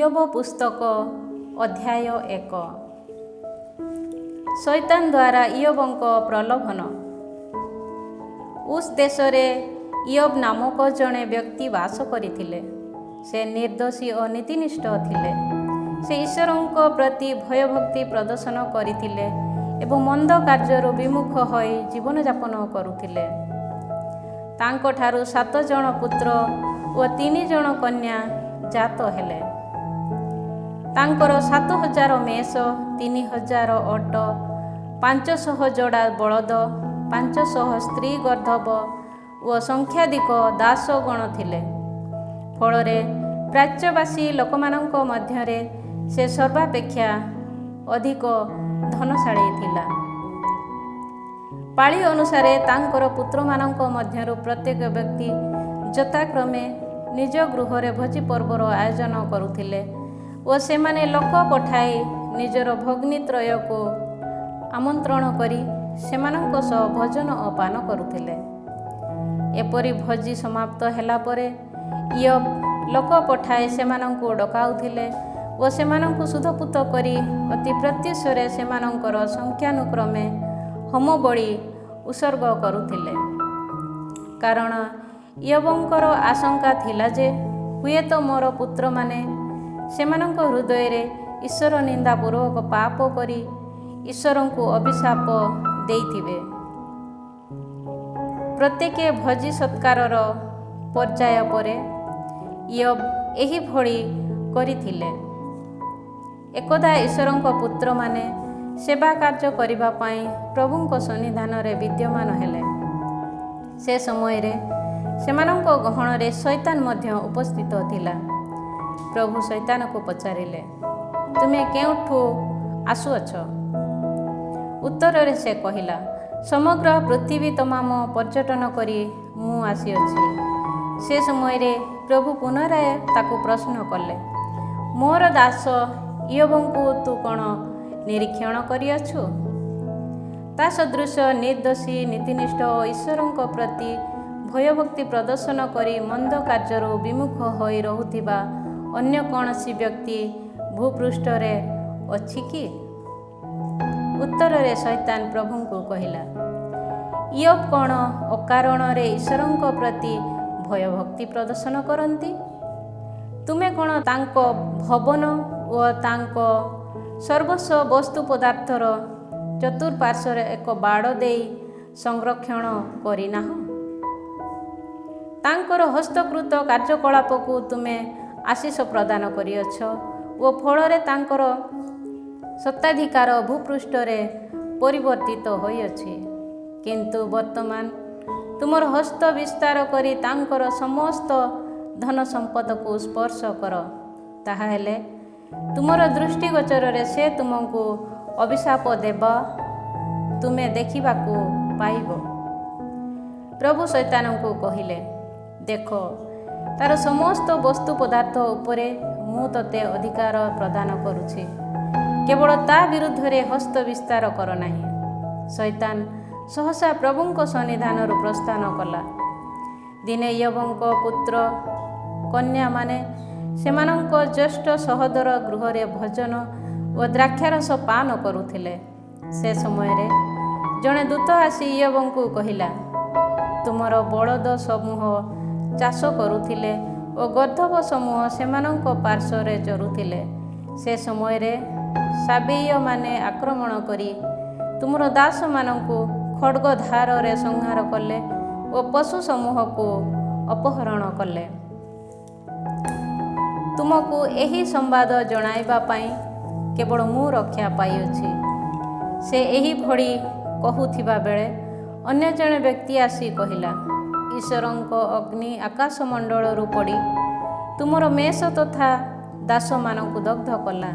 ଇୟୋବ ପୁସ୍ତକ ଅଧ୍ୟାୟ 1। ଶୈତାନ ଦ୍ୱାରା ଇୟୋବଙ୍କ ପ୍ରଲୋଭନ। ଉସ୍ ଦେଶରେ ଇୟୋବ ନାମକ ଜଣେ ବ୍ୟକ୍ତି ବାସ କରିଥିଲେ। ସେ ନିର୍ଦ୍ଦୋଷୀ ଓ ନୀତିନିଷ୍ଠ ଥିଲେ। ସେ ଈଶ୍ୱରଙ୍କ ପ୍ରତି ଭୟଭକ୍ତି ପ୍ରଦର୍ଶନ କରିଥିଲେ ଏବଂ ମନ୍ଦ କାର୍ଯ୍ୟରୁ ବିମୁଖ ହୋଇ ଜୀବନଯାପନ କରୁଥିଲେ। ତାଙ୍କଠାରୁ 7 ଜଣ ପୁତ୍ର ଓ 3 ଜଣ କନ୍ୟା ଜାତ ହେଲେ। ତାଙ୍କର 7,000 ମେଷ, 3,000 ଓଟ, 500 ଯୋଡ଼ା ବଳଦ, 500 ସ୍ତ୍ରୀ ଗର୍ଦ୍ଧବ ଓ ସଂଖ୍ୟାଧିକ ଦାସଗଣ ଥିଲେ। ଫଳରେ ପ୍ରାଚ୍ୟବାସୀ ଲୋକମାନଙ୍କ ମଧ୍ୟରେ ସେ ସର୍ବାପେକ୍ଷା ଅଧିକ ଧନଶାଳୀ ଥିଲା। ପାଳି ଅନୁସାରେ ତାଙ୍କର ପୁତ୍ରମାନଙ୍କ ମଧ୍ୟରୁ ପ୍ରତ୍ୟେକ ବ୍ୟକ୍ତି ଯଥାକ୍ରମେ ନିଜ ଗୃହରେ ଭୋଜି ପର୍ବର ଆୟୋଜନ କରୁଥିଲେ ଓ ସେମାନେ ଲୋକ ପଠାଇ ନିଜର ଭଗ୍ନୀତ୍ରୟକୁ ଆମନ୍ତ୍ରଣ କରି ସେମାନଙ୍କ ସହ ଭୋଜନ ଓ ପାନ କରୁଥିଲେ। ଏପରି ଭୋଜି ସମାପ୍ତ ହେଲା ପରେ ଇୟୋବ ଲୋକ ପଠାଇ ସେମାନଙ୍କୁ ଡକାଉଥିଲେ ଓ ସେମାନଙ୍କୁ ଶୁଦ୍ଧପୂତ କରି ଅତି ପ୍ରତ୍ୟୁଷରେ ସେମାନଙ୍କର ସଂଖ୍ୟାନୁକ୍ରମେ ହୋମ ବଳି ଉତ୍ସର୍ଗ କରୁଥିଲେ। କାରଣ ଇୟୋବଙ୍କର ଆଶଙ୍କା ଥିଲା ଯେ ହୁଏତ ମୋର ପୁତ୍ରମାନେ ସେମାନଙ୍କ ହୃଦୟରେ ଈଶ୍ୱର ନିନ୍ଦାପୂର୍ବକ ପାପ କରି ଈଶ୍ୱରଙ୍କୁ ଅଭିଶାପ ଦେଇଥିବେ। ପ୍ରତ୍ୟେକ ଭୋଜି ସତ୍କାରର ପର୍ଯ୍ୟାୟ ପରେ ଇୟୋବ ଏହିଭଳି କରିଥିଲେ। ଏକଦା ଈଶ୍ୱରଙ୍କ ପୁତ୍ରମାନେ ସେବା କାର୍ଯ୍ୟ କରିବା ପାଇଁ ପ୍ରଭୁଙ୍କ ସନ୍ନିଧାନରେ ବିଦ୍ୟମାନ ହେଲେ। ସେ ସମୟରେ ସେମାନଙ୍କ ଗହଣରେ ଶୈତାନ ମଧ୍ୟ ଉପସ୍ଥିତ ଥିଲା। ପ୍ରଭୁ ଶୈତାନକୁ ପଚାରିଲେ, ତୁମେ କେଉଁଠୁ ଆସୁଅଛ? ଉତ୍ତରରେ ସେ କହିଲା, ସମଗ୍ର ପୃଥିବୀ ତମାମ ପର୍ଯ୍ୟଟନ କରି ମୁଁ ଆସିଅଛି। ସେ ସମୟରେ ପ୍ରଭୁ ପୁନରାୟ ତାକୁ ପ୍ରଶ୍ନ କଲେ, ମୋର ଦାସ ଇୟୋବଙ୍କୁ ତୁ କ'ଣ ନିରୀକ୍ଷଣ କରିଅଛୁ? ତା ସଦୃଶ ନିର୍ଦ୍ଦୋଷୀ, ନୀତିନିଷ୍ଠ ଓ ଈଶ୍ୱରଙ୍କ ପ୍ରତି ଭୟଭକ୍ତି ପ୍ରଦର୍ଶନ କରି ମନ୍ଦ କାର୍ଯ୍ୟରୁ ବିମୁଖ ହୋଇ ରହୁଥିବା ଅନ୍ୟ କୌଣସି ବ୍ୟକ୍ତି ଭୂପୃଷ୍ଠରେ ଅଛି କି? ଉତ୍ତରରେ ଶୈତାନ ପ୍ରଭୁଙ୍କୁ କହିଲା, ଇୟୋବ କ'ଣ ଅକାରଣରେ ଈଶ୍ୱରଙ୍କ ପ୍ରତି ଭୟଭକ୍ତି ପ୍ରଦର୍ଶନ କରନ୍ତି? ତୁମେ କ'ଣ ତାଙ୍କ ଭବନ ଓ ତାଙ୍କ ସର୍ବସ୍ୱ ବସ୍ତୁ ପଦାର୍ଥର ଚତୁଃପାର୍ଶ୍ୱରେ ଏକ ବାଡ଼ ଦେଇ ସଂରକ୍ଷଣ କରିନାହଁ? ତାଙ୍କର ହସ୍ତକୃତ କାର୍ଯ୍ୟକଳାପକୁ ତୁମେ ଆଶୀଷ ପ୍ରଦାନ କରିଅଛ ଓ ଫଳରେ ତାଙ୍କର ସତ୍ତାଧିକାର ଭୂପୃଷ୍ଠରେ ପରିବର୍ତ୍ତିତ ହୋଇଅଛି। କିନ୍ତୁ ବର୍ତ୍ତମାନ ତୁମର ହସ୍ତ ବିସ୍ତାର କରି ତାଙ୍କର ସମସ୍ତ ଧନ ସମ୍ପଦକୁ ସ୍ପର୍ଶ କର, ତାହାହେଲେ ତୁମର ଦୃଷ୍ଟିଗୋଚରରେ ସେ ତୁମକୁ ଅଭିଶାପ ଦେବ ତୁମେ ଦେଖିବାକୁ ପାଇବ। ପ୍ରଭୁ ଶୈତାନଙ୍କୁ କହିଲେ, ଦେଖ, ତାର ସମସ୍ତ ବସ୍ତୁ ପଦାର୍ଥ ଉପରେ ମୁଁ ତୋତେ ଅଧିକାର ପ୍ରଦାନ କରୁଛି, କେବଳ ତା ବିରୁଦ୍ଧରେ ହସ୍ତ ବିସ୍ତାର କର ନାହିଁ। ଶୈତାନ ସହସା ପ୍ରଭୁଙ୍କ ସନ୍ନିଧାନରୁ ପ୍ରସ୍ଥାନ କଲା। ଦିନେ ଇୟୋବଙ୍କ ପୁତ୍ର କନ୍ୟାମାନେ ସେମାନଙ୍କ ଜ୍ୟେଷ୍ଠ ସହୋଦର ଗୃହରେ ଭୋଜନ ଓ ଦ୍ରାକ୍ଷାରସ ପାନ କରୁଥିଲେ। ସେ ସମୟରେ ଜଣେ ଦୂତ ଆସି ଇୟୋବଙ୍କୁ କହିଲା, ତୁମର ବଳଦ ସମୂହ ଚାଷ କରୁଥିଲେ ଓ ଗର୍ଦ୍ଧବ ସମୂହ ସେମାନଙ୍କ ପାର୍ଶ୍ୱରେ ଚରୁଥିଲେ। ସେ ସମୟରେ ସାବେୟମାନେ ଆକ୍ରମଣ କରି ତୁମର ଦାସମାନଙ୍କୁ ଖଡ୍ଗ ଧାରରେ ସଂହାର କଲେ ଓ ପଶୁ ସମୂହକୁ ଅପହରଣ କଲେ। ତୁମକୁ ଏହି ସମ୍ବାଦ ଜଣାଇବା ପାଇଁ କେବଳ ମୁଁ ରକ୍ଷା ପାଇଅଛି। ସେ ଏହିଭଳି କହୁଥିବା ବେଳେ ଅନ୍ୟ ଜଣେ ବ୍ୟକ୍ତି ଆସି କହିଲା, ଈଶ୍ୱରଙ୍କ ଅଗ୍ନି ଆକାଶମଣ୍ଡଳରୁ ପଡ଼ି ତୁମର ମେଷ ତଥା ଦାସମାନଙ୍କୁ ଦଗ୍ଧ କଲା।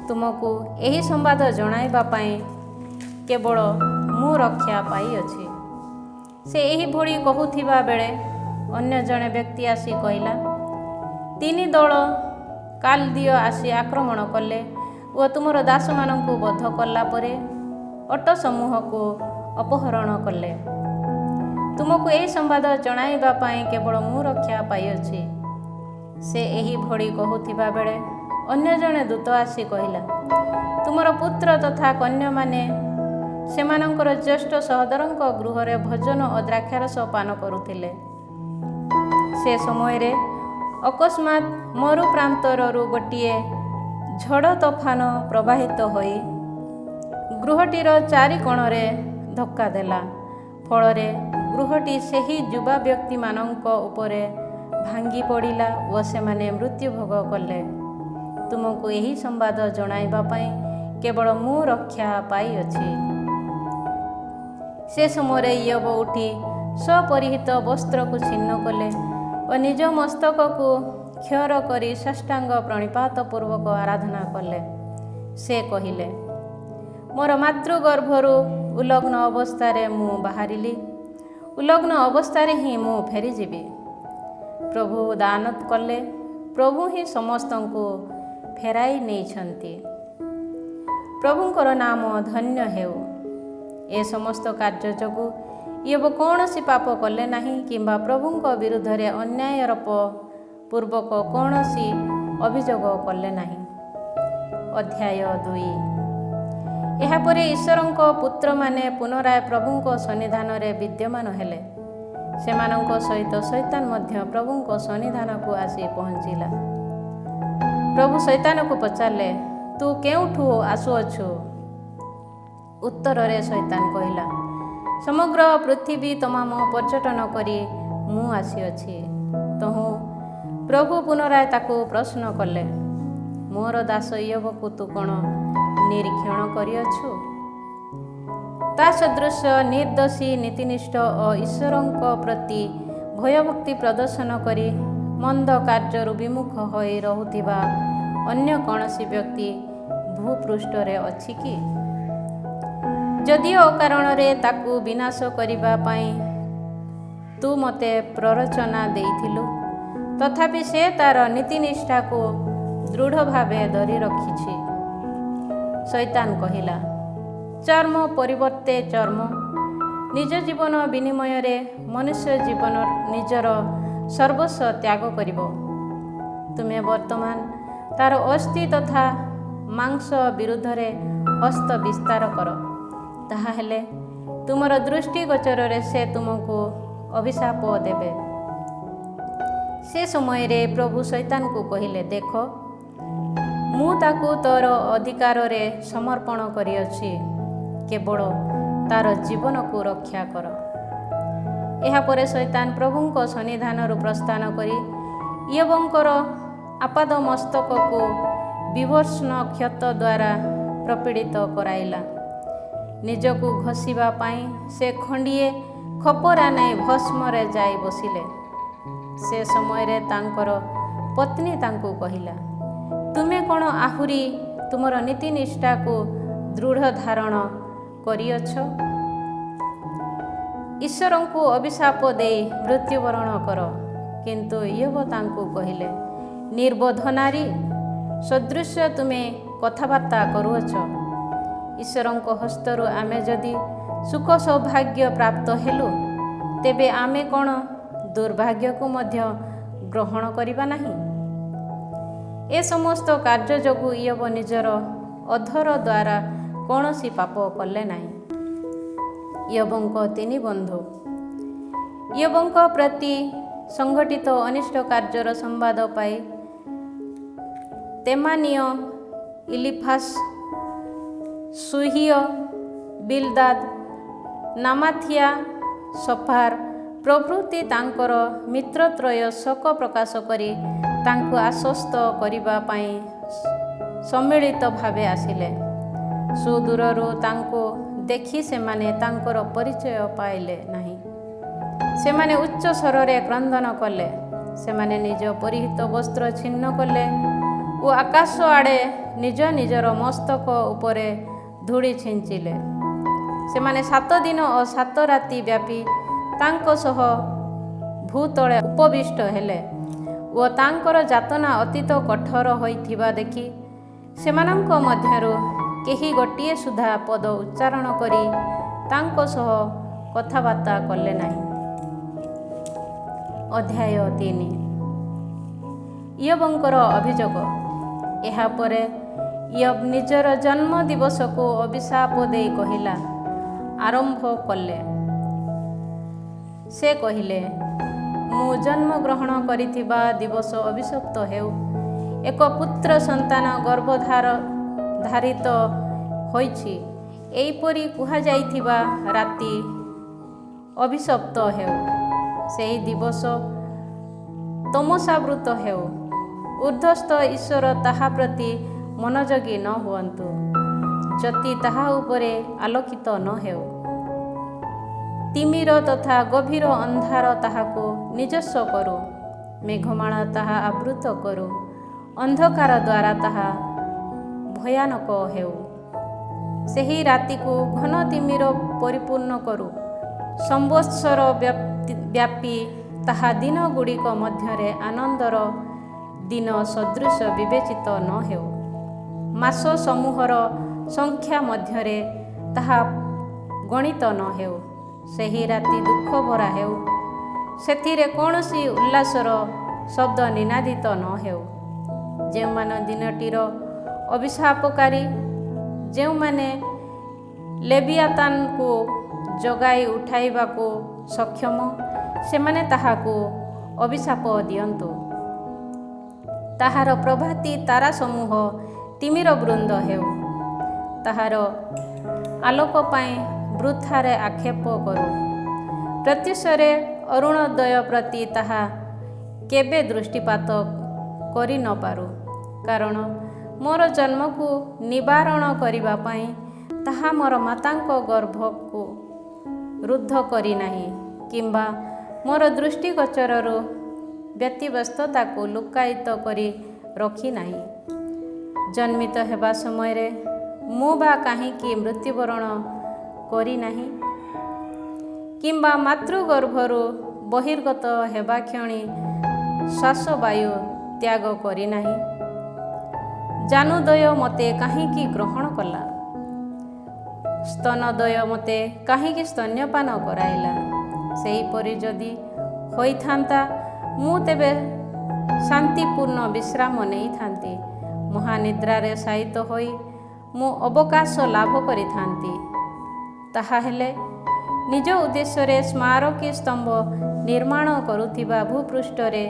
ତୁମକୁ ଏହି ସମ୍ବାଦ ଜଣାଇବା ପାଇଁ କେବଳ ମୁଁ ରକ୍ଷା ପାଇଅଛି। ସେ ଏହିଭଳି କହୁଥିବା ବେଳେ ଅନ୍ୟ ଜଣେ ବ୍ୟକ୍ତି ଆସି କହିଲା, 3 ଦଳ କାଲଦୀୟ ଆସି ଆକ୍ରମଣ କଲେ ଓ ତୁମର ଦାସମାନଙ୍କୁ ବଧ କଲା ପରେ ଓଟ ସମୂହକୁ ଅପହରଣ କଲେ। ତୁମକୁ ଏହି ସମ୍ବାଦ ଜଣାଇବା ପାଇଁ କେବଳ ମୁଁ ରକ୍ଷା ପାଇଅଛି। ସେ ଏହିଭଳି କହୁଥିବା ବେଳେ ଅନ୍ୟ ଜଣେ ଦୂତ ଆସି କହିଲା, ତୁମର ପୁତ୍ର ତଥା କନ୍ୟାମାନେ ସେମାନଙ୍କର ଜ୍ୟେଷ୍ଠ ସହୋଦରଙ୍କ ଗୃହରେ ଭୋଜନ ଓ ଦ୍ରାକ୍ଷାରସ ପାନ କରୁଥିଲେ। ସେ ସମୟରେ ଅକସ୍ମାତ୍ ମରୁ ପ୍ରାନ୍ତରରୁ ଗୋଟିଏ ଝଡ଼ ତୋଫାନ ପ୍ରବାହିତ ହୋଇ ଗୃହଟିର ଚାରି କୋଣରେ ଧକ୍କା ଦେଲା। ଫଳରେ ଗୃହଟି ସେହି ଯୁବା ବ୍ୟକ୍ତିମାନଙ୍କ ଉପରେ ଭାଙ୍ଗି ପଡ଼ିଲା ଓ ସେମାନେ ମୃତ୍ୟୁଭୋଗ କଲେ। ତୁମକୁ ଏହି ସମ୍ବାଦ ଜଣାଇବା ପାଇଁ କେବଳ ମୁଁ ରକ୍ଷା ପାଇଅଛି। ସେ ସମୟରେ ଇୟୋବ ଉଠି ସ୍ୱପରିହିତ ବସ୍ତ୍ରକୁ ଛିନ୍ନ କଲେ ଓ ନିଜ ମସ୍ତକକୁ କ୍ଷୌର କରି ସାଷ୍ଟାଙ୍ଗ ପ୍ରଣିପାତ ପୂର୍ବକ ଆରାଧନା କଲେ। ସେ କହିଲେ, ମୋର ମାତୃଗର୍ଭରୁ ଉଲଗ୍ନ ଅବସ୍ଥାରେ ମୁଁ ବାହାରିଲି, ଉଲଗ୍ନ ଅବସ୍ଥାରେ ହିଁ ମୁଁ ଫେରିଯିବି। ପ୍ରଭୁ ଦାନ କଲେ, ପ୍ରଭୁ ହିଁ ସମସ୍ତଙ୍କୁ ଫେରାଇ ନେଇଛନ୍ତି। ପ୍ରଭୁଙ୍କର ନାମ ଧନ୍ୟ ହେଉ। ଏ ସମସ୍ତ କାର୍ଯ୍ୟ ଯୋଗୁଁ ଇୟୋବ କୌଣସି ପାପ କଲେ ନାହିଁ କିମ୍ବା ପ୍ରଭୁଙ୍କ ବିରୁଦ୍ଧରେ ଅନ୍ୟାୟରୋପ ପୂର୍ବକ କୌଣସି ଅଭିଯୋଗ କଲେ ନାହିଁ। ଅଧ୍ୟାୟ 2। ଏହାପରେ ଈଶ୍ୱରଙ୍କ ପୁତ୍ରମାନେ ପୁନରାୟ ପ୍ରଭୁଙ୍କ ସନ୍ନିଧାନରେ ବିଦ୍ୟମାନ ହେଲେ। ସେମାନଙ୍କ ସହିତ ଶୈତାନ ମଧ୍ୟ ପ୍ରଭୁଙ୍କ ସନ୍ନିଧାନକୁ ଆସି ପହଞ୍ଚିଲା। ପ୍ରଭୁ ଶୈତାନକୁ ପଚାରିଲେ, ତୁ କେଉଁଠୁ ଆସୁଅଛୁ? ଉତ୍ତରରେ ଶୈତାନ କହିଲା, ସମଗ୍ର ପୃଥିବୀ ତମାମ ପର୍ଯ୍ୟଟନ କରି ମୁଁ ଆସିଅଛି। ତହୁଁ ପ୍ରଭୁ ପୁନରାୟ ତାକୁ ପ୍ରଶ୍ନ କଲେ, ମୋର ଦାସ ଇୟୋବକୁ ତୁ କ'ଣ ନିରୀକ୍ଷଣ କରିଅଛୁ? ତା ସଦୃଶ ନିର୍ଦ୍ଦୋଷୀ ନୀତିନିଷ୍ଠ ଓ ଈଶ୍ୱରଙ୍କ ପ୍ରତି ଭୟଭକ୍ତି ପ୍ରଦର୍ଶନ କରି ମନ୍ଦ କାର୍ଯ୍ୟରୁ ବିମୁଖ ହୋଇ ରହୁଥିବା ଅନ୍ୟ କୌଣସି ବ୍ୟକ୍ତି ଭୂପୃଷ୍ଠରେ ଅଛି କି? ଯଦିଓ ଅକାରଣରେ ତାକୁ ବିନାଶ କରିବା ପାଇଁ ତୁ ମୋତେ ପ୍ରରୋଚନା ଦେଇଥିଲୁ, ତଥାପି ସେ ତାର ନୀତିନିଷ୍ଠାକୁ ଦୃଢ଼ ଭାବେ ଧରି ରଖିଛି। ଶୈତାନ କହିଲା, ଚର୍ମ ପରିବର୍ତ୍ତେ ଚର୍ମ, ନିଜ ଜୀବନ ବିନିମୟରେ ମନୁଷ୍ୟ ଜୀବନ ନିଜର ସର୍ବସ୍ୱ ତ୍ୟାଗ କରିବ। ତୁମେ ବର୍ତ୍ତମାନ ତାର ଅସ୍ଥି ତଥା ମାଂସ ବିରୁଦ୍ଧରେ ହସ୍ତ ବିସ୍ତାର କର, ତାହାହେଲେ ତୁମର ଦୃଷ୍ଟିଗୋଚରରେ ସେ ତୁମକୁ ଅଭିଶାପ ଦେବେ। ସେ ସମୟରେ ପ୍ରଭୁ ଶୈତାନକୁ କହିଲେ, ଦେଖ, ମୁଁ ତାକୁ ତୋର ଅଧିକାରରେ ସମର୍ପଣ କରିଅଛି, କେବଳ ତାର ଜୀବନକୁ ରକ୍ଷା କର। ଏହାପରେ ଶୈତାନ ପ୍ରଭୁଙ୍କ ସନ୍ନିଧାନରୁ ପ୍ରସ୍ଥାନ କରି ଇୟୋବଙ୍କର ଆପାଦ ମସ୍ତକକୁ ବିଭତ୍ସ କ୍ଷତ ଦ୍ୱାରା ପ୍ରପୀଡ଼ିତ କରାଇଲା। ନିଜକୁ ଘଷିବା ପାଇଁ ସେ ଖଣ୍ଡିଏ ଖପରା ନେଇ ଭସ୍ମରେ ଯାଇ ବସିଲେ। ସେ ସମୟରେ ତାଙ୍କର ପତ୍ନୀ ତାଙ୍କୁ କହିଲା, ତୁମେ କ'ଣ ଆହୁରି ତୁମର ନୀତିନିଷ୍ଠାକୁ ଦୃଢ଼ ଧାରଣ କରିଅଛ? ଈଶ୍ୱରଙ୍କୁ ଅଭିଶାପ ଦେଇ ମୃତ୍ୟୁବରଣ କର। କିନ୍ତୁ ଇୟୋବ ତାଙ୍କୁ କହିଲେ, ନିର୍ବୋଧ ନାରୀ ସଦୃଶ ତୁମେ କଥାବାର୍ତ୍ତା କରୁଅଛ। ଈଶ୍ୱରଙ୍କ ହସ୍ତରୁ ଆମେ ଯଦି ସୁଖ ସୌଭାଗ୍ୟ ପ୍ରାପ୍ତ ହେଲୁ, ତେବେ ଆମେ କ'ଣ ଦୁର୍ଭାଗ୍ୟକୁ ମଧ୍ୟ ଗ୍ରହଣ କରିବା ନାହିଁ? ଏ ସମସ୍ତ କାର୍ଯ୍ୟ ଯୋଗୁଁ ଇୟୋବ ନିଜର ଅଧର ଦ୍ୱାରା କୌଣସି ପାପ କଲେ ନାହିଁ। ଇୟୋବଙ୍କ 3 ବନ୍ଧୁ। ଇୟୋବଙ୍କ ପ୍ରତି ସଂଘଟିତ ଅନିଷ୍ଟ କାର୍ଯ୍ୟର ସମ୍ବାଦ ପାଇ ତେମାନୀୟ, ଇଲିଫାସ୍, ସୁହିୟ, ବିଲଦାଦ, ନାମାଥିଆ, ସଫାର ପ୍ରଭୃତି ତାଙ୍କର ମିତ୍ରତ୍ରୟ ଶୋକ ପ୍ରକାଶ କରି ତାଙ୍କୁ ଆଶ୍ୱସ୍ତ କରିବା ପାଇଁ ସମ୍ମିଳିତ ଭାବେ ଆସିଲେ। ସୁଦୂରରୁ ତାଙ୍କୁ ଦେଖି ସେମାନେ ତାଙ୍କର ପରିଚୟ ପାଇଲେ ନାହିଁ। ସେମାନେ ଉଚ୍ଚ ସ୍ୱରରେ କ୍ରନ୍ଦନ କଲେ। ସେମାନେ ନିଜ ପରିହିତ ବସ୍ତ୍ର ଛିନ୍ନ କଲେ ଓ ଆକାଶ ଆଡ଼େ ନିଜ ନିଜର ମସ୍ତକ ଉପରେ ଧୂଳି ଛିଞ୍ଚିଲେ। ସେମାନେ 7 ଦିନ ଓ 7 ରାତି ବ୍ୟାପୀ ତାଙ୍କ ସହ ଭୂତଳେ ଉପବିଷ୍ଟ ହେଲେ ଓ ତାଙ୍କର ଯାତନା ଅତୀତ କଠୋର ହୋଇଥିବା ଦେଖି ସେମାନଙ୍କ ମଧ୍ୟରୁ କେହି ଗୋଟିଏ ସୁଦ୍ଧା ପଦ ଉଚ୍ଚାରଣ କରି ତାଙ୍କ ସହ କଥାବାର୍ତ୍ତା କଲେ ନାହିଁ। ଅଧ୍ୟାୟ 3। ଇୟୋବଙ୍କର ଅଭିଯୋଗ। ଏହାପରେ ଇୟୋବ ନିଜର ଜନ୍ମ ଦିବସକୁ ଅଭିଶାପ ଦେଇ କହିଲା ଆରମ୍ଭ କଲେ। ସେ କହିଲେ, ମୁଁ ଜନ୍ମଗ୍ରହଣ କରିଥିବା ଦିବସ ଅଭିଶପ୍ତ ହେଉ। ଏକ ପୁତ୍ର ସନ୍ତାନ ଗର୍ଭଧାରିତ ହୋଇଛି। ଏହିପରି କୁହାଯାଇଥିବା ରାତି ଅଭିଶପ୍ତ ହେଉ। ସେହି ଦିବସ ତମସାବୃତ ହେଉ। ଉର୍ଦ୍ଧ୍ୱସ୍ଥ ଈଶ୍ୱର ତାହା ପ୍ରତି ମନୋଯୋଗୀ ନ ହୁଅନ୍ତୁ। ଜ୍ୟୋତି ତାହା ଉପରେ ଆଲୋକିତ ନ ହେଉ। ତିମିର ତଥା ଗଭୀର ଅନ୍ଧାର ତାହାକୁ ନିଜସ୍ୱ କରୁ। ମେଘମାଳ ତାହା ଆବୃତ କରୁ। ଅନ୍ଧକାର ଦ୍ୱାରା ତାହା ଭୟାନକ ହେଉ। ସେହି ରାତିକୁ ଘନ ତିମିର ପରିପୂର୍ଣ୍ଣ କରୁ। ସମ୍ବତ୍ସର ବ୍ୟାପୀ ତାହା ଦିନଗୁଡ଼ିକ ମଧ୍ୟରେ ଆନନ୍ଦର ଦିନ ସଦୃଶ ବିବେଚିତ ନ ହେଉ। ମାସ ସମୂହର ସଂଖ୍ୟା ମଧ୍ୟରେ ତାହା ଗଣିତ ନ ହେଉ। ସେହି ରାତି ଦୁଃଖ ଭରା ହେଉ। ସେଥିରେ କୌଣସି ଉଲ୍ଲାସର ଶବ୍ଦ ନିନାଦିତ ନ ହେଉ। ଯେଉଁମାନେ ଦିନଟିର ଅଭିଶାପକାରୀ, ଯେଉଁମାନେ ଲେବିଆତାନକୁ ଜଗାଇ ଉଠାଇବାକୁ ସକ୍ଷମ, ସେମାନେ ତାହାକୁ ଅଭିଶାପ ଦିଅନ୍ତୁ। ତାହାର ପ୍ରଭାତୀ ତାରାସମୂହ ତିମିର ବୃନ୍ଦ ହେଉ। ତାହାର ଆଲୋକ ପାଇଁ ବୃଥାରେ ଆକ୍ଷେପ କରୁ। ପ୍ରତ୍ୟୁଷରେ ଅରୁଣୋଦୟ ପ୍ରତି ତାହା କେବେ ଦୃଷ୍ଟିପାତ କରି ନ ପାରୁ। କାରଣ ମୋର ଜନ୍ମକୁ ନିବାରଣ କରିବା ପାଇଁ ତାହା ମୋର ମାତାଙ୍କ ଗର୍ଭକୁ ରୁଦ୍ଧ କରିନାହିଁ, କିମ୍ବା ମୋର ଦୃଷ୍ଟିଗୋଚରରୁ ବ୍ୟତିବ୍ୟସ୍ତତାକୁ ଲୁକ୍କାୟିତ କରି ରଖିନାହିଁ। ଜନ୍ମିତ ହେବା ସମୟରେ ମୁଁ ବା କାହିଁକି ମୃତ୍ୟୁବରଣ କରିନାହିଁ, କିମ୍ବା ମାତୃଗର୍ଭରୁ ବହିର୍ଗତ ହେବା କ୍ଷଣି ଶ୍ୱାସବାୟୁ ତ୍ୟାଗ କରିନାହିଁ। ଜାନୁଦୟ ମୋତେ କାହିଁକି ଗ୍ରହଣ କଲା? ସ୍ତନଦୟ ମୋତେ କାହିଁକି ସ୍ତନ୍ୟପାନ କରାଇଲା? ସେହିପରି ଯଦି ହୋଇଥାନ୍ତା, ମୁଁ ତେବେ ଶାନ୍ତିପୂର୍ଣ୍ଣ ବିଶ୍ରାମ ନେଇଥାନ୍ତି। ମହାନିଦ୍ରାରେ ଶାୟିତ ହୋଇ ମୁଁ ଅବକାଶ ଲାଭ କରିଥାନ୍ତି। ତାହାହେଲେ ନିଜ ଉଦ୍ଦେଶ୍ୟରେ ସ୍ମାରକୀ ସ୍ତମ୍ଭ ନିର୍ମାଣ କରୁଥିବା ଭୂପୃଷ୍ଠରେ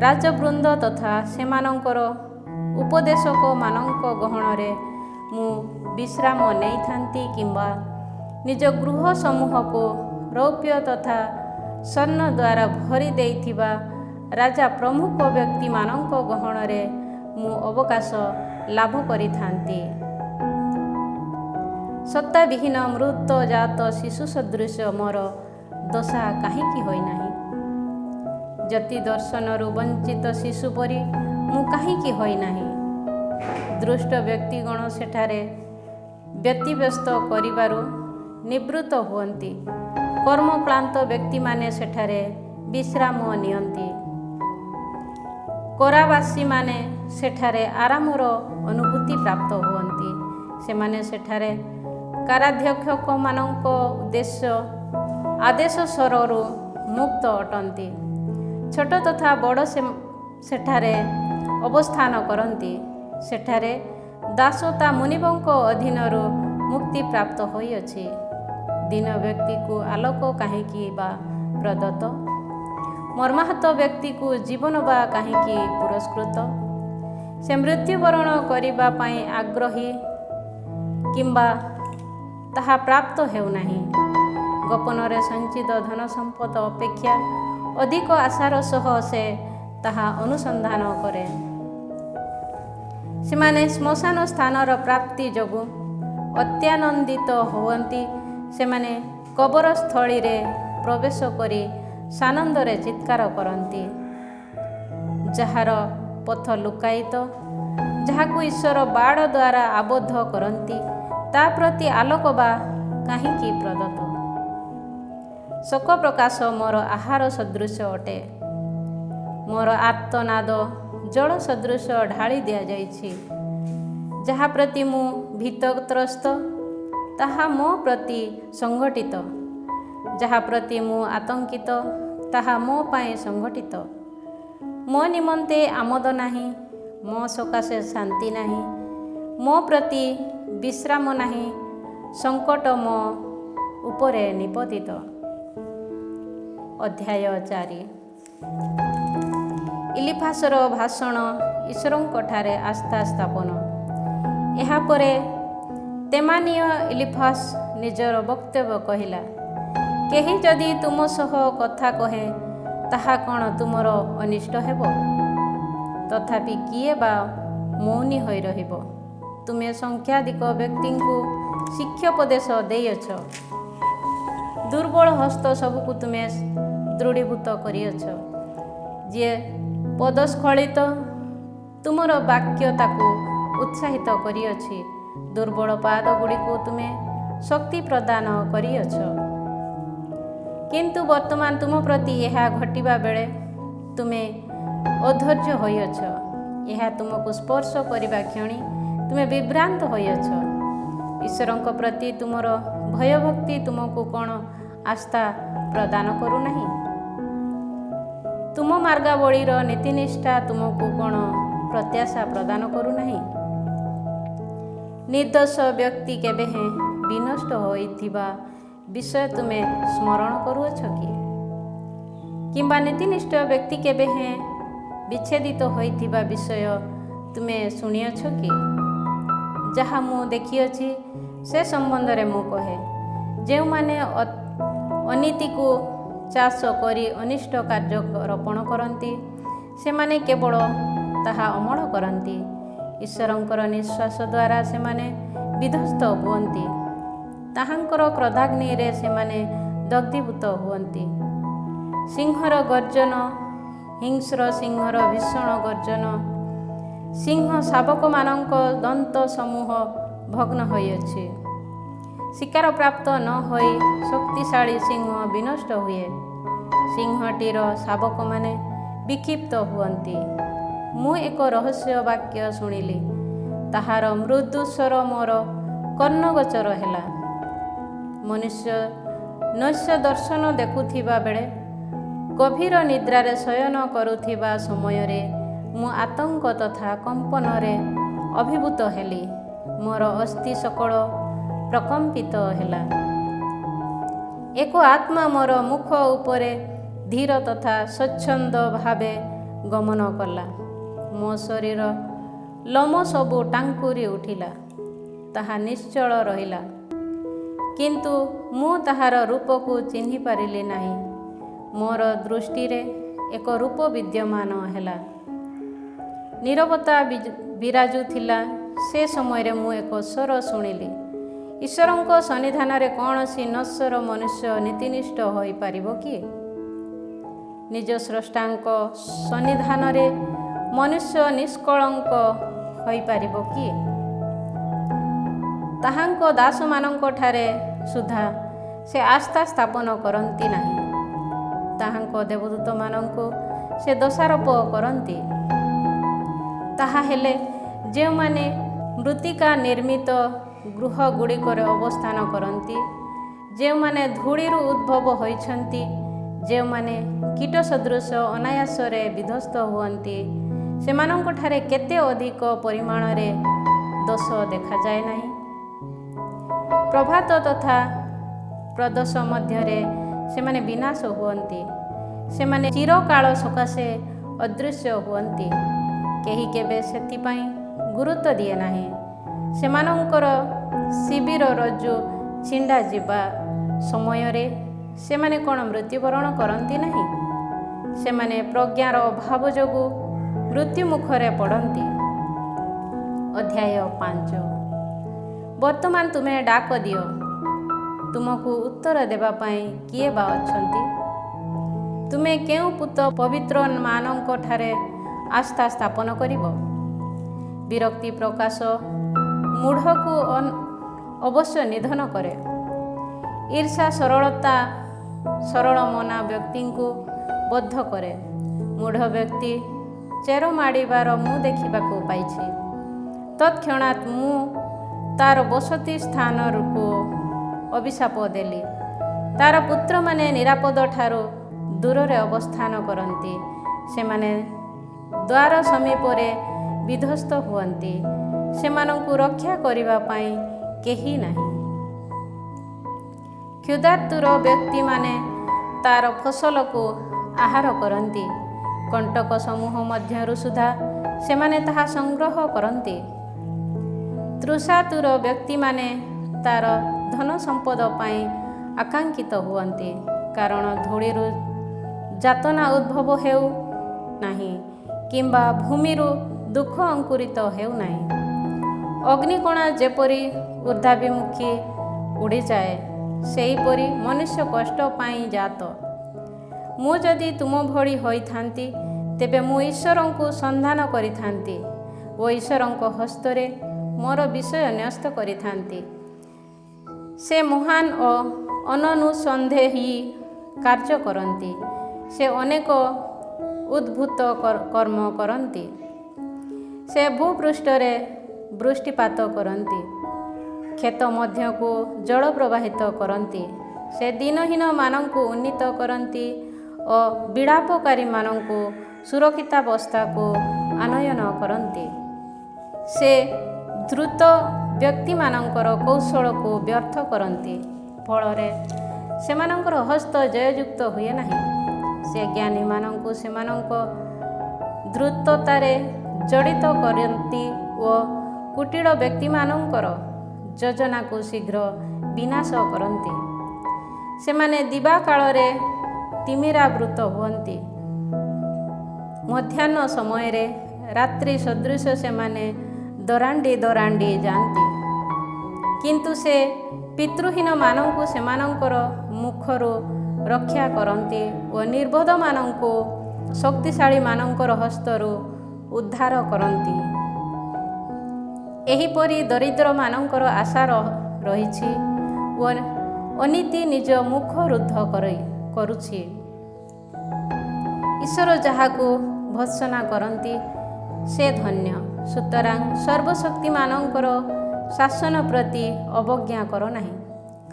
ରାଜବୃନ୍ଦ ତଥା ସେମାନଙ୍କର ଉପଦେଶକମାନଙ୍କ ଗହଣରେ ମୁଁ ବିଶ୍ରାମ ନେଇଥାନ୍ତି, କିମ୍ବା ନିଜ ଗୃହ ସମୂହକୁ ରୌପ୍ୟ ତଥା ସ୍ୱର୍ଣ୍ଣ ଦ୍ୱାରା ଭରି ଦେଇଥିବା ରାଜା ପ୍ରମୁଖ ବ୍ୟକ୍ତିମାନଙ୍କ ଗହଣରେ ମୁଁ ଅବକାଶ ଲାଭ କରିଥାନ୍ତି। ସତ୍ତାବିହୀନ ମୃତଜାତ ଶିଶୁ ସଦୃଶ ମୋର ଦଶା କାହିଁକି ହୋଇନାହିଁ? ଜ୍ୟୋତି ଦର୍ଶନରୁ ବଞ୍ଚିତ ଶିଶୁ ପରି ମୁଁ କାହିଁକି ହୋଇନାହିଁ? ଦୃଷ୍ଟ ବ୍ୟକ୍ତିଗଣ ସେଠାରେ ବ୍ୟତିବ୍ୟସ୍ତ କରିବାରୁ ନିବୃତ୍ତ ହୁଅନ୍ତି। କର୍ମକ୍ଳାନ୍ତ ବ୍ୟକ୍ତିମାନେ ସେଠାରେ ବିଶ୍ରାମ ନିଅନ୍ତି। କୋରାବାସୀମାନେ ସେଠାରେ ଆରାମର ଅନୁଭୂତି ପ୍ରାପ୍ତ ହୁଅନ୍ତି। ସେମାନେ ସେଠାରେ କାରାଧ୍ୟକ୍ଷକମାନଙ୍କ ଆଦେଶ ସ୍ୱରରୁ ମୁକ୍ତ ଅଟନ୍ତି। ଛୋଟ ତଥା ବଡ଼ ସେଠାରେ ଅବସ୍ଥାନ କରନ୍ତି। ସେଠାରେ ଦାସତା ମୁନିବଙ୍କ ଅଧୀନରୁ ମୁକ୍ତି ପ୍ରାପ୍ତ ହୋଇଅଛି। ଦୀନ ବ୍ୟକ୍ତିକୁ ଆଲୋକ କାହିଁକି ବା ପ୍ରଦତ୍ତ? ମର୍ମାହତ ବ୍ୟକ୍ତିକୁ ଜୀବନ ବା କାହିଁକି ପୁରସ୍କୃତ? ସେ ମୃତ୍ୟୁବରଣ କରିବା ପାଇଁ ଆଗ୍ରହୀ, କିମ୍ବା ତାହା ପ୍ରାପ୍ତ ହେଉନାହିଁ। ଗୋପନରେ ସଞ୍ଚିତ ଧନ ସମ୍ପଦ ଅପେକ୍ଷା ଅଧିକ ଆଶାର ସହ ସେ ତାହା ଅନୁସନ୍ଧାନ କରେ। ସେମାନେ ଶ୍ମଶାନ ସ୍ଥାନର ପ୍ରାପ୍ତି ଯୋଗୁଁ ଅତ୍ୟାନନ୍ଦିତ ହୁଅନ୍ତି। ସେମାନେ କବରସ୍ଥଳୀରେ ପ୍ରବେଶ କରି ସାନନ୍ଦରେ ଚିତ୍କାର କରନ୍ତି। ଯାହାର ପଥ ଲୁକ୍କାୟିତ, ଯାହାକୁ ଈଶ୍ୱର ବାଡ଼ ଦ୍ୱାରା ଆବଦ୍ଧ କରନ୍ତି, ତା ପ୍ରତି ଆଲୋକ ବା କାହିଁକି ପ୍ରଦତ୍ତ? ଶୋକ ପ୍ରକାଶ ମୋର ଆହାର ସଦୃଶ ଅଟେ। ମୋର ଆର୍ତ୍ତନାଦ ଜଳ ସଦୃଶ ଢାଳି ଦିଆଯାଇଛି। ଯାହା ପ୍ରତି ମୁଁ ଭୀତତ୍ରସ୍ତ, ତାହା ମୋ ପ୍ରତି ସଂଘଟିତ। ଯାହା ପ୍ରତି ମୁଁ ଆତଙ୍କିତ, ତାହା ମୋ ପାଇଁ ସଂଘଟିତ। ମୋ ନିମନ୍ତେ ଆମୋଦ ନାହିଁ, ମୋ ସକାଶେ ଶାନ୍ତି ନାହିଁ, ମୋ ପ୍ରତି ବିଶ୍ରାମ ନାହିଁ, ସଙ୍କଟ ମୋ ଉପରେ ନିପତିତ। ଅଧ୍ୟାୟ 4। ଇଲିଫାସର ଭାଷଣ ଈଶ୍ୱରଙ୍କଠାରେ ଆସ୍ଥା ସ୍ଥାପନ। ଏହାପରେ ତେମାନୀୟ ଇଲିଫାସ ନିଜର ବକ୍ତବ୍ୟ କହିଲା, କେହି ଯଦି ତୁମ ସହ କଥା କହେ ତାହା କ'ଣ ତୁମର ଅନିଷ୍ଟ ହେବ? ତଥାପି କିଏ ବା ମୌନୀ ହୋଇ ରହିବ? ତୁମେ ସଂଖ୍ୟାଧିକ ବ୍ୟକ୍ତିଙ୍କୁ ଶିକ୍ଷୋପଦେଶ ଦେଇଅଛ, ଦୁର୍ବଳ ହସ୍ତ ସବୁକୁ ତୁମେ ଦୃଢ଼ୀଭୂତ କରିଅଛ। ଯିଏ ପଦସ୍ଖଳିତ, ତୁମର ବାକ୍ୟ ତାକୁ ଉତ୍ସାହିତ କରିଅଛି। ଦୁର୍ବଳ ପାଦଗୁଡ଼ିକୁ ତୁମେ ଶକ୍ତି ପ୍ରଦାନ କରିଅଛ। କିନ୍ତୁ ବର୍ତ୍ତମାନ ତୁମ ପ୍ରତି ଏହା ଘଟିବା ବେଳେ ତୁମେ ଅଧୈର୍ଯ୍ୟ ହୋଇଅଛ। ଏହା ତୁମକୁ ସ୍ପର୍ଶ କରିବା କ୍ଷଣି ତୁମେ ବିଭ୍ରାନ୍ତ ହୋଇଅଛ। ଈଶ୍ୱରଙ୍କ ପ୍ରତି ତୁମର ଭୟଭକ୍ତି ତୁମକୁ କ'ଣ ଆସ୍ଥା ପ୍ରଦାନ କରୁନାହିଁ? ତୁମ ମାର୍ଗାବଳୀର ନୀତିନିଷ୍ଠା ତୁମକୁ କ'ଣ ପ୍ରତ୍ୟାଶା ପ୍ରଦାନ କରୁନାହିଁ? ନିର୍ଦ୍ଦୋଷ ବ୍ୟକ୍ତି କେବେ ହେଁ ବିନଷ୍ଟ ହୋଇଥିବା ବିଷୟ ତୁମେ ସ୍ମରଣ କରୁଅଛ କି? କିମ୍ବା ନୀତିନିଷ୍ଠ ବ୍ୟକ୍ତି କେବେ ହେଁ ବିଚ୍ଛେଦିତ ହୋଇଥିବା ବିଷୟ ତୁମେ ଶୁଣିଅଛ କି? ଯାହା ମୁଁ ଦେଖିଅଛି ସେ ସମ୍ବନ୍ଧରେ ମୁଁ କହେ, ଯେଉଁମାନେ ଅନୀତିକୁ ଚାଷ କରି ଅନିଷ୍ଟ କାର୍ଯ୍ୟ ରୋପଣ କରନ୍ତି, ସେମାନେ କେବଳ ତାହା ଅମଳ କରନ୍ତି। ଈଶ୍ୱରଙ୍କର ନିଶ୍ୱାସ ଦ୍ୱାରା ସେମାନେ ବିଧ୍ୱସ୍ତ ହୁଅନ୍ତି, ତାହାଙ୍କର କ୍ରୋଧାଗ୍ନିରେ ସେମାନେ ଦଗ୍ଧୀଭୂତ ହୁଅନ୍ତି। ସିଂହର ଗର୍ଜନ, ହିଂସ୍ର ସିଂହର ଭୀଷଣ ଗର୍ଜନ, ସିଂହ ଶାବକମାନଙ୍କ ଦନ୍ତ ସମୂହ ଭଗ୍ନ ହୋଇଅଛି। ଶିକାର ପ୍ରାପ୍ତ ନ ହୋଇ ଶକ୍ତିଶାଳୀ ସିଂହ ବିନଷ୍ଟ ହୁଏ। ସିଂହଟିର ଶାବକମାନେ ବିକ୍ଷିପ୍ତ ହୁଅନ୍ତି। ମୁଁ ଏକ ରହସ୍ୟ ବାକ୍ୟ ଶୁଣିଲି, ତାହାର ମୃଦୁ ସ୍ୱର ମୋର କର୍ଣ୍ଣଗୋଚର ହେଲା। ମନୁଷ୍ୟ ନୈଶ ଦର୍ଶନ ଦେଖୁଥିବା ବେଳେ, ଗଭୀର ନିଦ୍ରାରେ ଶୟନ କରୁଥିବା ସମୟରେ ମୁଁ ଆତଙ୍କ ତଥା କମ୍ପନରେ ଅଭିଭୂତ ହେଲି। ମୋର ଅସ୍ଥି ସକଳ ପ୍ରକମ୍ପିତ ହେଲା। ଏକ ଆତ୍ମା ମୋର ମୁଖ ଉପରେ ଧୀର ତଥା ସ୍ୱଚ୍ଛନ୍ଦ ଭାବେ ଗମନ କଲା। ମୋ ଶରୀର ଲୋମ ସବୁ ଟାଙ୍କୁରି ଉଠିଲା, ତାହା ନିଶ୍ଚଳ ରହିଲା। କିନ୍ତୁ ମୁଁ ତାହାର ରୂପକୁ ଚିହ୍ନି ପାରିଲି ନାହିଁ। ମୋର ଦୃଷ୍ଟିରେ ଏକ ରୂପ ବିଦ୍ୟମାନ ହେଲା। ନୀରବତା ବିରାଜୁଥିଲା। ସେ ସମୟରେ ମୁଁ ଏକ ସ୍ୱର ଶୁଣିଲି, ଈଶ୍ୱରଙ୍କ ସନ୍ନିଧାନରେ କୌଣସି ନଶ୍ୱର ମନୁଷ୍ୟ ନୀତିନିଷ୍ଠ ହୋଇପାରିବ କି? ନିଜ ସ୍ରଷ୍ଟାଙ୍କ ସନ୍ନିଧାନରେ ମନୁଷ୍ୟ ନିଷ୍କଳଙ୍କ ହୋଇପାରିବ କି? ତାହାଙ୍କ ଦାସମାନଙ୍କଠାରେ ସୁଦ୍ଧା ସେ ଆସ୍ଥା ସ୍ଥାପନ କରନ୍ତି ନାହିଁ। ତାହାଙ୍କ ଦେବଦୂତମାନଙ୍କୁ ସେ ଦୋଷାରୋପ କରନ୍ତି। ତାହା ହେଲେ ଯେଉଁମାନେ ମୃତ୍ତିକା ନିର୍ମିତ ଗୃହଗୁଡ଼ିକରେ ଅବସ୍ଥାନ କରନ୍ତି, ଯେଉଁମାନେ ଧୂଳିରୁ ଉଦ୍ଭବ ହୋଇଛନ୍ତି, ଯେଉଁମାନେ କୀଟ ସଦୃଶ ଅନାୟାସରେ ବିଧ୍ୱସ୍ତ ହୁଅନ୍ତି, ସେମାନଙ୍କଠାରେ କେତେ ଅଧିକ ପରିମାଣରେ ଦୋଷ ଦେଖାଯାଏ ନାହିଁ? ପ୍ରଭାତ ତଥା ପ୍ରଦୋଷ ମଧ୍ୟରେ ସେମାନେ ବିନାଶ ହୁଅନ୍ତି। ସେମାନେ ଚିରକାଳ ସକାଶେ ଅଦୃଶ୍ୟ ହୁଅନ୍ତି। କେହି କେବେ ସେଥିପାଇଁ ଗୁରୁତ୍ୱ ଦିଏ ନାହିଁ। ସେମାନଙ୍କର ଶିବିର ରଜ୍ଜୁ ଛିଣ୍ଡା ଯିବା ସମୟରେ ସେମାନେ କ'ଣ ମୃତ୍ୟୁବରଣ କରନ୍ତି ନାହିଁ? ସେମାନେ ପ୍ରଜ୍ଞାର ଅଭାବ ଯୋଗୁଁ ମୃତ୍ୟୁ ମୁଖରେ ପଡ଼ନ୍ତି। ଅଧ୍ୟାୟ 5। ବର୍ତ୍ତମାନ ତୁମେ ଡାକ ଦିଅ, ତୁମକୁ ଉତ୍ତର ଦେବା ପାଇଁ କିଏ ବା ଅଛନ୍ତି? ତୁମେ କେଉଁ ପବିତ୍ରମାନଙ୍କଠାରେ ଆସ୍ଥା ସ୍ଥାପନ କରିବ? ବିରକ୍ତି ପ୍ରକାଶ ମୂଢ଼କୁ ଅବଶ୍ୟ ନିଧନ କରେ। ଈର୍ଷା ସରଳ ମନା ବ୍ୟକ୍ତିଙ୍କୁ ବଦ୍ଧ କରେ। ମୂଢ଼ ବ୍ୟକ୍ତି ଚେର ମାଡ଼ିବାର ମୁଁ ଦେଖିବାକୁ ପାଇଛି। ତତ୍କ୍ଷଣାତ୍ ମୁଁ ତାର ବସତି ସ୍ଥାନକୁ ଅଭିଶାପ ଦେଲି। ତାର ପୁତ୍ରମାନେ ନିରାପଦ ଠାରୁ ଦୂରରେ ଅବସ୍ଥାନ କରନ୍ତି। ସେମାନେ ଦ୍ୱାର ସମୀପରେ ବିଧ୍ୱସ୍ତ ହୁଅନ୍ତି। ସେମାନଙ୍କୁ ରକ୍ଷା କରିବା ପାଇଁ କେହି ନାହିଁ। କ୍ଷୁଧାର୍ତ୍ତର ବ୍ୟକ୍ତିମାନେ ତାର ଫସଲକୁ ଆହାର କରନ୍ତି। କଣ୍ଟକ ସମୂହ ମଧ୍ୟରୁ ସୁଦ୍ଧା ସେମାନେ ତାହା ସଂଗ୍ରହ କରନ୍ତି। ତୃଷାତୁର ବ୍ୟକ୍ତିମାନେ ତାର ଧନ ସମ୍ପଦ ପାଇଁ ଆକାଙ୍କ୍ଷିତ ହୁଅନ୍ତି, କାରଣ ଧୂଳିରୁ ଯାତନା ଉଦ୍ଭବ ହେଉ ନାହିଁ କିମ୍ବା ଭୂମିରୁ ଦୁଃଖ ଅଙ୍କୁରିତ ହେଉ ନାହିଁ। ଅଗ୍ନିକଣା ଯେପରି ଊର୍ଦ୍ଧ୍ୱାଭିମୁଖୀ ଉଡ଼ିଯାଏ, ସେହିପରି ମନୁଷ୍ୟ କଷ୍ଟ ପାଇଁ ଜାତ। ମୁଁ ଯଦି ତୁମ ଭଳି ହୋଇଥାନ୍ତି, ତେବେ ମୁଁ ଈଶ୍ୱରଙ୍କୁ ସନ୍ଧାନ କରିଥାନ୍ତି ଓ ଈଶ୍ୱରଙ୍କ ହସ୍ତରେ ମୋର ବିଷୟ ନ୍ୟସ୍ତ କରିଥାନ୍ତି। ସେ ମହାନ ଓ ଅନନୁସନ୍ଦେହୀ କାର୍ଯ୍ୟ କରନ୍ତି। ସେ ଅନେକ ଉଦ୍ଭୁତ କର୍ମ କରନ୍ତି। ସେ ଭୂପୃଷ୍ଠରେ ବୃଷ୍ଟିପାତ କରନ୍ତି, କ୍ଷେତ ମଧ୍ୟକୁ ଜଳ ପ୍ରବାହିତ କରନ୍ତି। ସେ ଦିନହୀନମାନଙ୍କୁ ଉନ୍ନୀତ କରନ୍ତି ଓ ବିଳାପକାରୀମାନଙ୍କୁ ସୁରକ୍ଷିତାବସ୍ଥାକୁ ଆନୟନ କରନ୍ତି। ସେ ଧୂର୍ତ୍ତ ବ୍ୟକ୍ତିମାନଙ୍କର କୌଶଳକୁ ବ୍ୟର୍ଥ କରନ୍ତି, ଫଳରେ ସେମାନଙ୍କର ହସ୍ତ ଜୟଯୁକ୍ତ ହୁଏ ନାହିଁ। ସେ ଜ୍ଞାନୀମାନଙ୍କୁ ସେମାନଙ୍କ ଧୂର୍ତ୍ତତାରେ ଜଡ଼ିତ କରନ୍ତି ଓ କୁଟିଳ ବ୍ୟକ୍ତିମାନଙ୍କର ଯୋଜନାକୁ ଶୀଘ୍ର ବିନାଶ କରନ୍ତି। ସେମାନେ ଦିବାକାଳରେ ତିମିରାବୃତ ହୁଅନ୍ତି। ମଧ୍ୟାହ୍ନ ସମୟରେ ରାତ୍ରି ସଦୃଶ ସେମାନେ ଦରାଣ୍ଡି ଦରାଣ୍ଡି ଯାଆନ୍ତି। କିନ୍ତୁ ସେ ପିତୃହୀନମାନଙ୍କୁ ସେମାନଙ୍କର ମୁଖରୁ ରକ୍ଷା କରନ୍ତି ଓ ନିର୍ବୋଧମାନଙ୍କୁ ଶକ୍ତିଶାଳୀମାନଙ୍କର ହସ୍ତରୁ ଉଦ୍ଧାର କରନ୍ତି। ଏହିପରି ଦରିଦ୍ରମାନଙ୍କର ଆଶା ରହିଛି ଓ ଅନୀତି ନିଜ ମୁଖ ରୁଦ୍ଧ କରୁଛି। ଈଶ୍ୱର ଯାହାକୁ ଭର୍ତ୍ସନା କରନ୍ତି, ସେ ଧନ୍ୟ। ସୁତରାଂ ସର୍ବଶକ୍ତିମାନଙ୍କର ଶାସନ ପ୍ରତି ଅବଜ୍ଞା କର ନାହିଁ,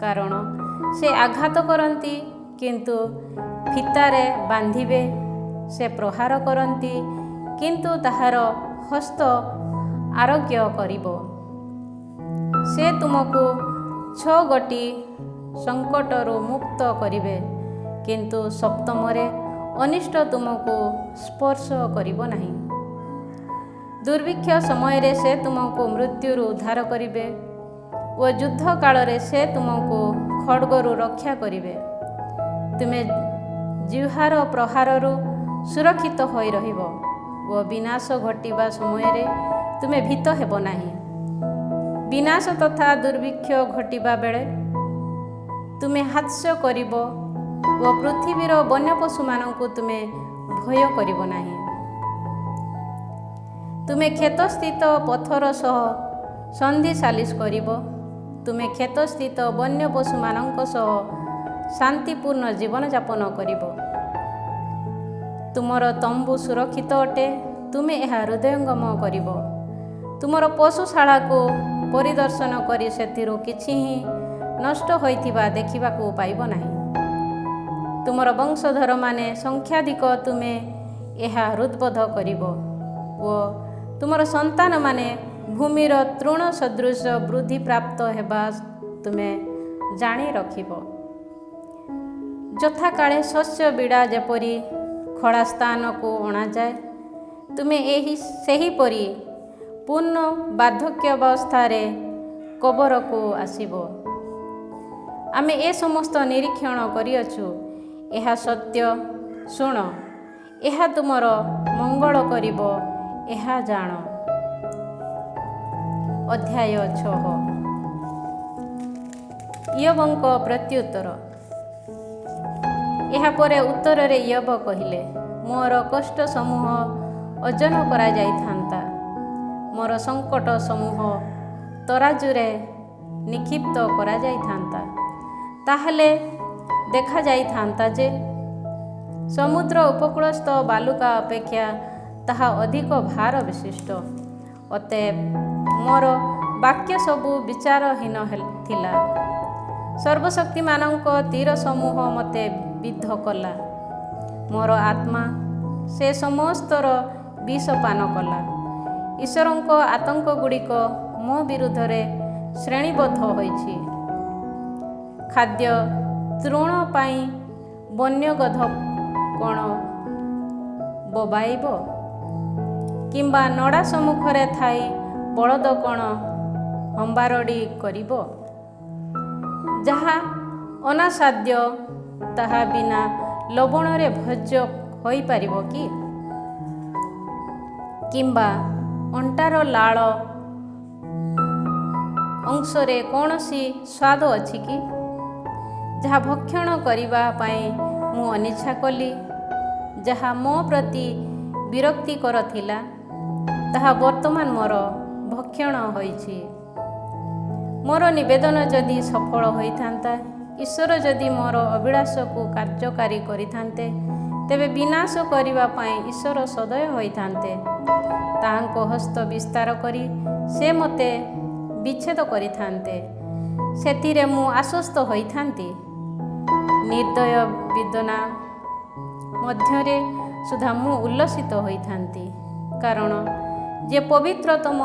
କାରଣ ସେ ଆଘାତ କରନ୍ତି କିନ୍ତୁ ଫିତାରେ ବାନ୍ଧିବେ। ସେ ପ୍ରହାର କରନ୍ତି କିନ୍ତୁ ତାହାର ହସ୍ତ ଆରୋଗ୍ୟ କରିବ। ସେ ତୁମକୁ 6 ଗୋଟି ସଙ୍କଟରୁ ମୁକ୍ତ କରିବେ, କିନ୍ତୁ ସପ୍ତମରେ ଅନିଷ୍ଟ ତୁମକୁ ସ୍ପର୍ଶ କରିବ ନାହିଁ। ଦୁର୍ଭିକ୍ଷ ସମୟରେ ସେ ତୁମକୁ ମୃତ୍ୟୁରୁ ଉଦ୍ଧାର କରିବେ ଓ ଯୁଦ୍ଧ କାଳରେ ସେ ତୁମକୁ ଖଡ୍ଗରୁ ରକ୍ଷା କରିବେ। ତୁମେ ଜିହ୍ୱାର ପ୍ରହାରରୁ ସୁରକ୍ଷିତ ହୋଇ ରହିବ ଓ ବିନାଶ ଘଟିବା ସମୟରେ ତୁମେ ଭୀତ ହେବ ନାହିଁ। ବିନାଶ ତଥା ଦୁର୍ଭିକ୍ଷ ଘଟିବା ବେଳେ ତୁମେ ହାସ୍ୟ କରିବ ଓ ପୃଥିବୀର ବନ୍ୟପଶୁମାନଙ୍କୁ ତୁମେ ଭୟ କରିବ ନାହିଁ। ତୁମେ କ୍ଷେତସ୍ଥିତ ପଥର ସହ ସନ୍ଧି ସାଲିସ କରିବ। ତୁମେ କ୍ଷେତସ୍ଥିତ ବନ୍ୟପଶୁମାନଙ୍କ ସହ ଶାନ୍ତିପୂର୍ଣ୍ଣ ଜୀବନଯାପନ କରିବ। ତୁମର ତମ୍ବୁ ସୁରକ୍ଷିତ ଅଟେ, ତୁମେ ଏହା ହୃଦୟଙ୍ଗମ କରିବ। ତୁମର ପଶୁଶାଳାକୁ ପରିଦର୍ଶନ କରି ସେଥିରୁ କିଛି ହିଁ ନଷ୍ଟ ହୋଇଥିବା ଦେଖିବାକୁ ପାଇବ ନାହିଁ। ତୁମର ବଂଶଧରମାନେ ସଂଖ୍ୟାଧିକ, ତୁମେ ଏହା ହୃଦବୋଧ କରିବ ଓ ତୁମର ସନ୍ତାନମାନେ ଭୂମିର ତୃଣ ସଦୃଶ ବୃଦ୍ଧିପ୍ରାପ୍ତ ହେବା ତୁମେ ଜାଣି ରଖିବ। ଯଥାକାଳେ ଶସ୍ୟ ବିଡ଼ା ଯେପରି ଖଳା ସ୍ଥାନକୁ ଅଣାଯାଏ, ତୁମେ ସେହିପରି ପୂର୍ଣ୍ଣ ବାର୍ଦ୍ଧକ୍ୟାବସ୍ଥାରେ କବରକୁ ଆସିବ। ଆମେ ଏ ସମସ୍ତ ନିରୀକ୍ଷଣ କରିଅଛୁ, ଏହା ସତ୍ୟ। ଶୁଣ, ଏହା ତୁମର ମଙ୍ଗଳ କରିବ, ଏହା ଜାଣ। ଅଧ୍ୟାୟ 6। ଇୟୋବଙ୍କ ପ୍ରତ୍ୟୁତ୍ତର। ଏହାପରେ ଉତ୍ତରରେ ଇୟୋବ କହିଲେ, ମୋର କଷ୍ଟ ସମୂହ ଓଜନ କରାଯାଇଥାନ୍ତା, ମୋର ସଙ୍କଟ ସମୂହ ତରାଜୁରେ ନିକ୍ଷିପ୍ତ କରାଯାଇଥାନ୍ତା, ତାହେଲେ ଦେଖାଯାଇଥାନ୍ତା ଯେ ସମୁଦ୍ର ଉପକୂଳସ୍ଥ ବାଲୁକା ଅପେକ୍ଷା ତାହା ଅଧିକ ଭାର ବିଶିଷ୍ଟ। ଅତଏବ ମୋର ବାକ୍ୟ ସବୁ ବିଚାରହୀନ ଥିଲା। ସର୍ବଶକ୍ତିମାନଙ୍କ ତୀର ସମୂହ ମୋତେ ବିଦ୍ଧ କଲା। ମୋର ଆତ୍ମା ସେ ସମସ୍ତର ବିଷ ପାନ କଲା। ଈଶ୍ୱରଙ୍କ ଆତଙ୍କ ଗୁଡ଼ିକ ମୋ ବିରୁଦ୍ଧରେ ଶ୍ରେଣୀବଦ୍ଧ ହୋଇଛି। ଖାଦ୍ୟ ତୃଣ ପାଇଁ ବନ୍ୟ ଗଧ କ'ଣ ବୋବାଇବ? କିମ୍ବା ନଡ଼ା ସମ୍ମୁଖରେ ଥାଇ ବଳଦ କ'ଣ ହମ୍ବାରଡ଼ି କରିବ? ଯାହା ଅନାସାଦ୍ୟ ତାହା ବିନା ଲବଣରେ ଭୋଜ୍ୟ ହୋଇପାରିବ କି? କିମ୍ବା ଅଣ୍ଟାର ଲାଳ ଅଂଶରେ କୌଣସି ସ୍ୱାଦ ଅଛି କି? ଯାହା ଭକ୍ଷଣ କରିବା ପାଇଁ ମୁଁ ଅନିଚ୍ଛା କଲି, ଯାହା ମୋ ପ୍ରତି ବିରକ୍ତିକର ଥିଲା, ତାହା ବର୍ତ୍ତମାନ ମୋର ଭକ୍ଷଣ ହୋଇଛି। ମୋର ନିବେଦନ ଯଦି ସଫଳ ହୋଇଥାନ୍ତା, ଈଶ୍ୱର ଯଦି ମୋର ଅଭିଳାଷକୁ କାର୍ଯ୍ୟକାରୀ କରିଥାନ୍ତେ, ତେବେ ବିନାଶ କରିବା ପାଇଁ ଈଶ୍ୱର ସଦୟ ହୋଇଥାନ୍ତେ। ତାହାଙ୍କ ହସ୍ତ ବିସ୍ତାର କରି ସେ ମୋତେ ବିଚ୍ଛେଦ କରିଥାନ୍ତେ, ସେଥିରେ ମୁଁ ଆଶ୍ୱସ୍ତ ହୋଇଥାନ୍ତି। ନିର୍ଦ୍ଦୟ ବେଦନା ମଧ୍ୟରେ ସୁଦ୍ଧା ମୁଁ ଉଲ୍ଲସିତ ହୋଇଥାନ୍ତି, କାରଣ ଯେ ପବିତ୍ରତମ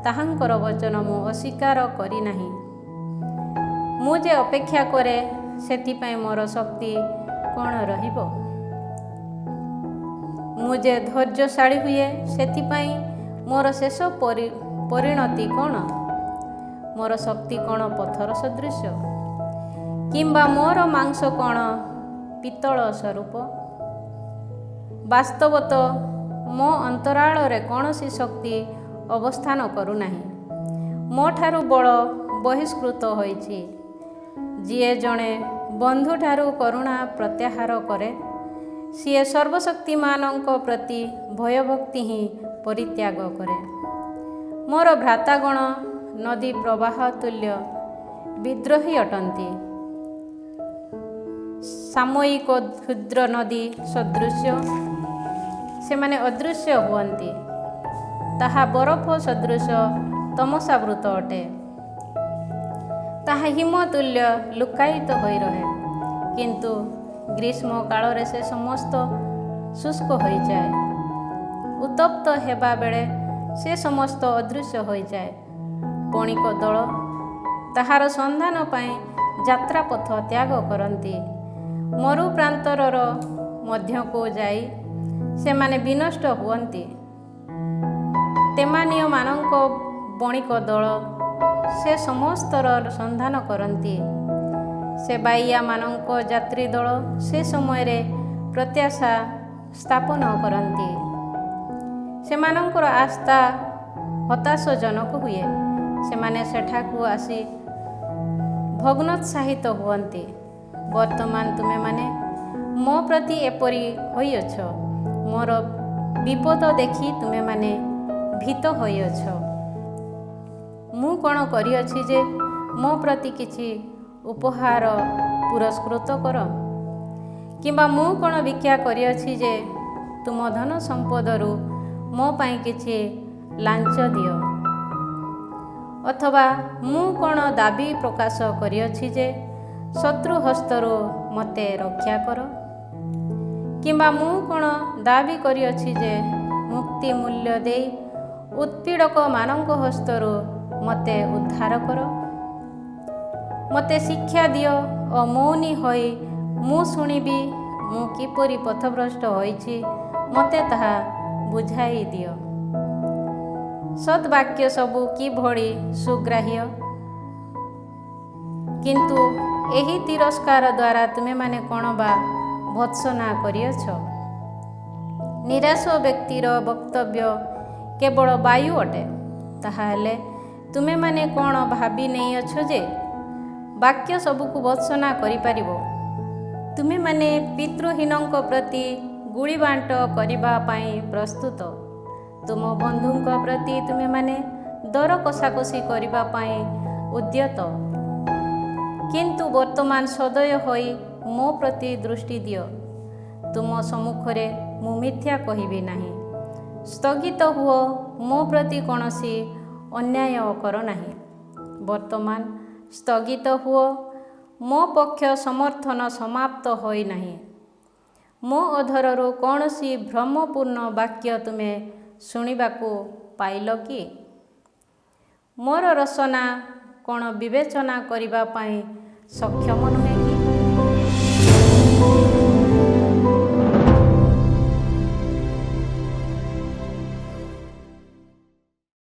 ତାହାଙ୍କର ବଚନ ମୁଁ ଅସ୍ୱୀକାର କରିନାହିଁ। ମୁଁ ଯେ ଅପେକ୍ଷା କରେ, ସେଥିପାଇଁ ମୋର ଶକ୍ତି କ'ଣ ରହିବ? ମୁଁ ଯେ ଧୈର୍ଯ୍ୟଶାଳୀ ହୁଏ, ସେଥିପାଇଁ ମୋର ଶେଷ ପରିଣତି କ'ଣ? ମୋର ଶକ୍ତି କ'ଣ ପଥର ସଦୃଶ? କିମ୍ବା ମୋର ମାଂସ କ'ଣ ପିତ୍ତଳ ସ୍ୱରୂପ? ବାସ୍ତବତଃ ମୋ ଅନ୍ତରାଳରେ କୌଣସି ଶକ୍ତି ଅବସ୍ଥାନ କରୁନାହିଁ। ମୋ ଠାରୁ ବଳ ବହିଷ୍କୃତ ହୋଇଛି। ଯିଏ ଜଣେ ବନ୍ଧୁଠାରୁ କରୁଣା ପ୍ରତ୍ୟାହାର କରେ, ସିଏ ସର୍ବଶକ୍ତିମାନଙ୍କ ପ୍ରତି ଭୟଭକ୍ତି ହିଁ ପରିତ୍ୟାଗ କରେ। ମୋର ଭ୍ରାତାଗଣ ନଦୀ ପ୍ରବାହ ତୁଲ୍ୟ ବିଦ୍ରୋହୀ ଅଟନ୍ତି। ସାମୟିକ କ୍ଷୁଦ୍ର ନଦୀ ସଦୃଶ୍ୟ ସେମାନେ ଅଦୃଶ୍ୟ ହୁଅନ୍ତି। ତାହା ବରଫ ସଦୃଶ ତମସାବୃତ ଅଟେ। ତାହା ହିମ ତୁଲ୍ୟ ଲୁକ୍କାୟିତ ହୋଇ ରହେ, କିନ୍ତୁ ଗ୍ରୀଷ୍ମ କାଳରେ ସେ ସମସ୍ତ ଶୁଷ୍କ ହୋଇଯାଏ। ଉତ୍ତପ୍ତ ହେବା ବେଳେ ସେ ସମସ୍ତ ଅଦୃଶ୍ୟ ହୋଇଯାଏ। ବଣିକ ଦଳ ତାହାର ସନ୍ଧାନ ପାଇଁ ଯାତ୍ରାପଥ ତ୍ୟାଗ କରନ୍ତି। ମରୁ ପ୍ରାନ୍ତରର ମଧ୍ୟକୁ ଯାଇ ସେମାନେ ବିନଷ୍ଟ ହୁଅନ୍ତି। ତେମାନୀୟମାନଙ୍କ ବଣିକ ଦଳ ସେ ସମସ୍ତର ସନ୍ଧାନ କରନ୍ତି। ସେବାଇୟାମାନଙ୍କ ଯାତ୍ରୀ ଦଳ ସେ ସମୟରେ ପ୍ରତ୍ୟାଶା ସ୍ଥାପନ କରନ୍ତି। ସେମାନଙ୍କର ଆସ୍ଥା ହତାଶଜନକ ହୁଏ। ସେମାନେ ସେଠାକୁ ଆସି ଭଗ୍ନୋତ୍ସାହିତ ହୁଅନ୍ତି। ବର୍ତ୍ତମାନ ତୁମେମାନେ ମୋ ପ୍ରତି ଏପରି ହୋଇଅଛ। ମୋର ବିପଦ ଦେଖି ତୁମେମାନେ ଭୀତ ହୋଇଅଛ। ମୁଁ କ'ଣ କରିଅଛି ଯେ ମୋ ପ୍ରତି କିଛି ଉପହାର ପୁରସ୍କୃତ କର? କିମ୍ବା ମୁଁ କ'ଣ ଭିକ୍ଷା କରିଅଛି ଯେ ତୁମ ଧନ ସମ୍ପଦରୁ ମୋ ପାଇଁ କିଛି ଲାଞ୍ଚ ଦିଅ? ଅଥବା ମୁଁ କ'ଣ ଦାବି ପ୍ରକାଶ କରିଅଛି ଯେ ଶତ୍ରୁ ହସ୍ତରୁ ମୋତେ ରକ୍ଷା କର? କିମ୍ବା ମୁଁ କ'ଣ ଦାବି କରିଅଛି ଯେ ମୁକ୍ତି ମୂଲ୍ୟ ଦେଇ ଉତ୍ପୀଡ଼କମାନଙ୍କ ହସ୍ତରୁ ମୋତେ ଉଦ୍ଧାର କର? ମୋତେ ଶିକ୍ଷା ଦିଅ ଓ ମୌନୀ ହୋଇ ମୁଁ ଶୁଣିବି। ମୁଁ କିପରି ପଥଭ୍ରଷ୍ଟ ହୋଇଛି, ମୋତେ ତାହା ବୁଝାଇ ଦିଅ। ସଦ୍ବାକ୍ୟ ସବୁ କିଭଳି ସୁଗ୍ରାହ୍ୟ, କିନ୍ତୁ ଏହି ତିରସ୍କାର ଦ୍ୱାରା ତୁମେମାନେ କ'ଣ ବା ଭର୍ତ୍ସନା କରିଅଛ? ନିରାଶ ବ୍ୟକ୍ତିର ବକ୍ତବ୍ୟ କେବଳ ବାୟୁ ଅଟେ। ତାହାହେଲେ ତୁମେମାନେ କ'ଣ ଭାବି ନେଇଅଛ ଯେ ବାକ୍ୟ ସବୁକୁ ଭର୍ତ୍ସନା କରିପାରିବ? ତୁମେମାନେ ପିତୃହୀନଙ୍କ ପ୍ରତି ଗୁଳିବାଣ୍ଟ କରିବା ପାଇଁ ପ୍ରସ୍ତୁତ। ତୁମ ବନ୍ଧୁଙ୍କ ପ୍ରତି ତୁମେମାନେ ଦର କଷାକଷି କରିବା ପାଇଁ ଉଦ୍ୟତ। କିନ୍ତୁ ବର୍ତ୍ତମାନ ସଦୟ ହୋଇ ମୋ ପ୍ରତି ଦୃଷ୍ଟି ଦିଅ। ତୁମ ସମ୍ମୁଖରେ ମୁଁ ମିଥ୍ୟା କହିବି ନାହିଁ। ସ୍ଥଗିତ ହୁଅ, ମୋ ପ୍ରତି କୌଣସି ଅନ୍ୟାୟ କର ନାହିଁ। ବର୍ତ୍ତମାନ ସ୍ଥଗିତ ହୁଅ, ମୋ ପକ୍ଷ ସମର୍ଥନ ସମାପ୍ତ ହୋଇନାହିଁ। ମୋ ଅଧରରୁ କୌଣସି ଭ୍ରମପୂର୍ଣ୍ଣ ବାକ୍ୟ ତୁମେ ଶୁଣିବାକୁ ପାଇଲ କି? ମୋର ରସନା କ'ଣ ବିବେଚନା କରିବା ପାଇଁ ସକ୍ଷମ ନୁହେଁ